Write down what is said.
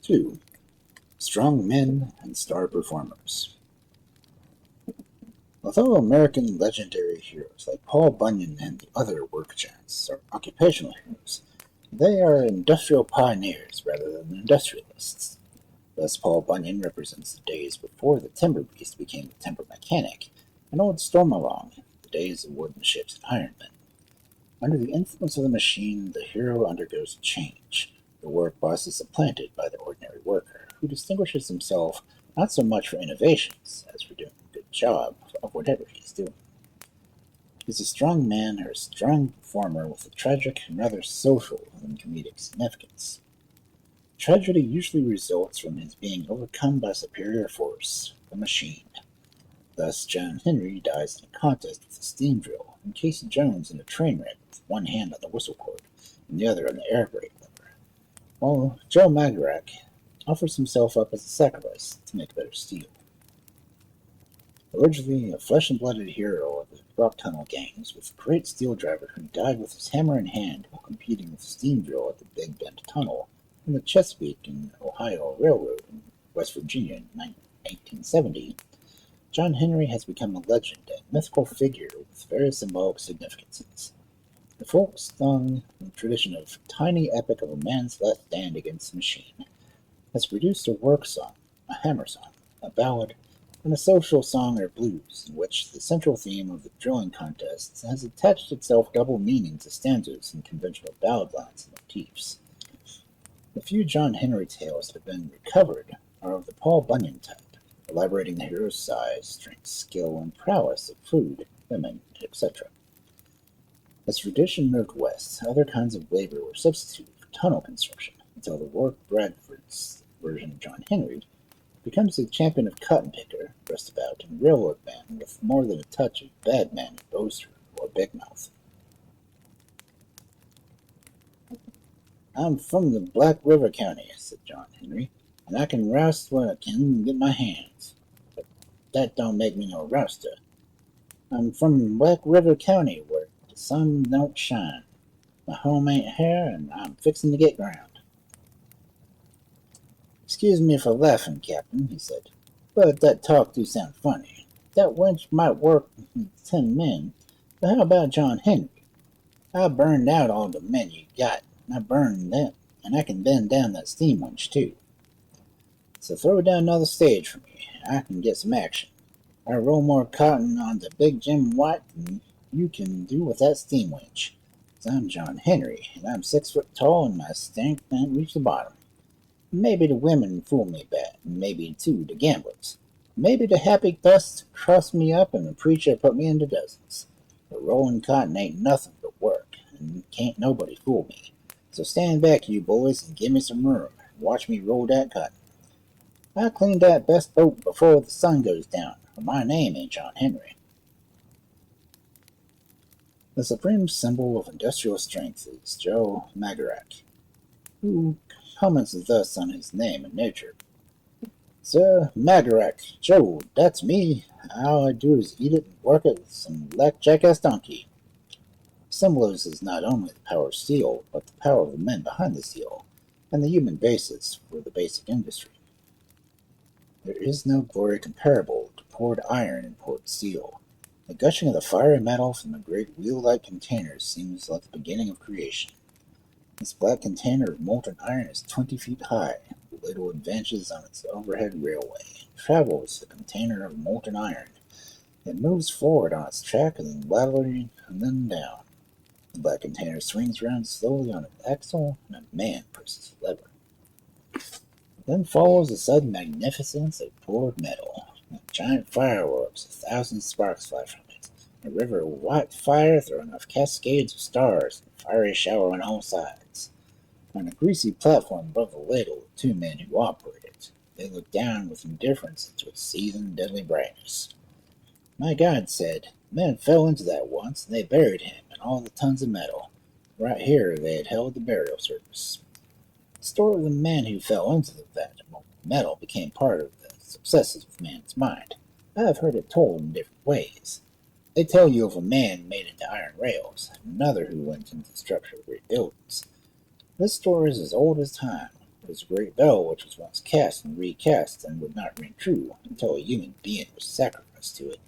2. Strong Men and Star Performers. Although American legendary heroes like Paul Bunyan and the other work giants are occupational heroes, they are industrial pioneers rather than industrialists. Thus, Paul Bunyan represents the days before the timber beast became the timber mechanic, and old Stormalong, the days of wooden ships and iron men. Under the influence of the machine, the hero undergoes a change. The work boss is supplanted by the ordinary worker, who distinguishes himself not so much for innovations as for doing a good job of whatever he's doing. He's a strong man or a strong performer with a tragic and rather social than comedic significance. Tragedy usually results from his being overcome by superior force, the machine. Thus, John Henry dies in a contest with a steam drill, and Casey Jones in a train wreck with one hand on the whistle cord and the other on the air brake lever, while Joe Magarac offers himself up as a sacrifice to make better steel. Originally a flesh-and-blooded hero of the rock tunnel gangs with a great steel driver who died with his hammer in hand while competing with the steam drill at the Big Bend Tunnel and the Chesapeake and Ohio Railroad in West Virginia in 1870, John Henry has become a legend and mythical figure with various symbolic significances. The folk-sung tradition of tiny epic of a man's last stand against the machine has produced a work song, a hammer song, a ballad, and a social song or blues, in which the central theme of the drilling contests has attached itself double meaning to stanzas and conventional ballad lines and motifs. The few John Henry tales that have been recovered are of the Paul Bunyan type, elaborating the hero's size, strength, skill, and prowess of food, women, etc. As tradition moved west, other kinds of labor were substituted for tunnel construction, until the Warwick Bradford's version of John Henry becomes a champion of cotton picker, rustabout, and railroad man with more than a touch of bad man, boaster, or big mouth. "I'm from the Black River County," said John Henry, "and I can roust what I can get my hands. But that don't make me no rouster. I'm from Black River County, where the sun don't shine. My home ain't here, and I'm fixin' to get ground." "Excuse me for laughing, Captain," he said, "but that talk do sound funny. That wench might work with 10 men, but how about John Henry? I burned out all the men you got, and I burned them, and I can bend down that steam winch too. So throw down another stage for me, and I can get some action. I roll more cotton on the Big Jim White than you can do with that steam winch. 'Cause I'm John Henry, and I'm 6 foot tall, and my strength can't reach the bottom. Maybe the women fool me bad, and maybe, too, the gamblers. Maybe the happy dust cross me up, and the preacher put me into dozens. But rolling cotton ain't nothing but work, and can't nobody fool me. So stand back, you boys, and give me some room, and watch me roll that cotton. I'll clean that best boat before the sun goes down, for my name ain't John Henry." The supreme symbol of industrial strength is Joe Magarac, who comments thus on his name and nature: "Sir, Magarac, Joe, that's me. All I do is eat it and work it with some black jackass donkey." Symbolizes not only the power of steel, but the power of the men behind the steel, and the human basis for the basic industry. There is no glory comparable to poured iron and poured steel. The gushing of the fiery metal from the great wheel-like containers seems like the beginning of creation. This black container of molten iron is 20 feet high. The ladle advances on its overhead railway, and travels the container of molten iron. It moves forward on its track and then laterally and then down. The black container swings around slowly on its axle, and a man presses the lever. Then follows a sudden magnificence of poured metal. Like giant fireworks, 1,000 sparks fly from it. A river of white fire throwing off cascades of stars, and a fiery shower on all sides. On a greasy platform above the ladle are 2 men who operate it. They look down with indifference into its seething, deadly brightness. "My God," said, "a man fell into that once, and they buried him and all the tons of metal. Right here they had held the burial service." The story of the man who fell into the vat of metal became part of the successes of man's mind. I have heard it told in different ways. They tell you of a man made into iron rails, and another who went into the structure of great buildings. This story is as old as time, It was a great bell which was once cast and recast and would not ring true until a human being was sacrificed to it.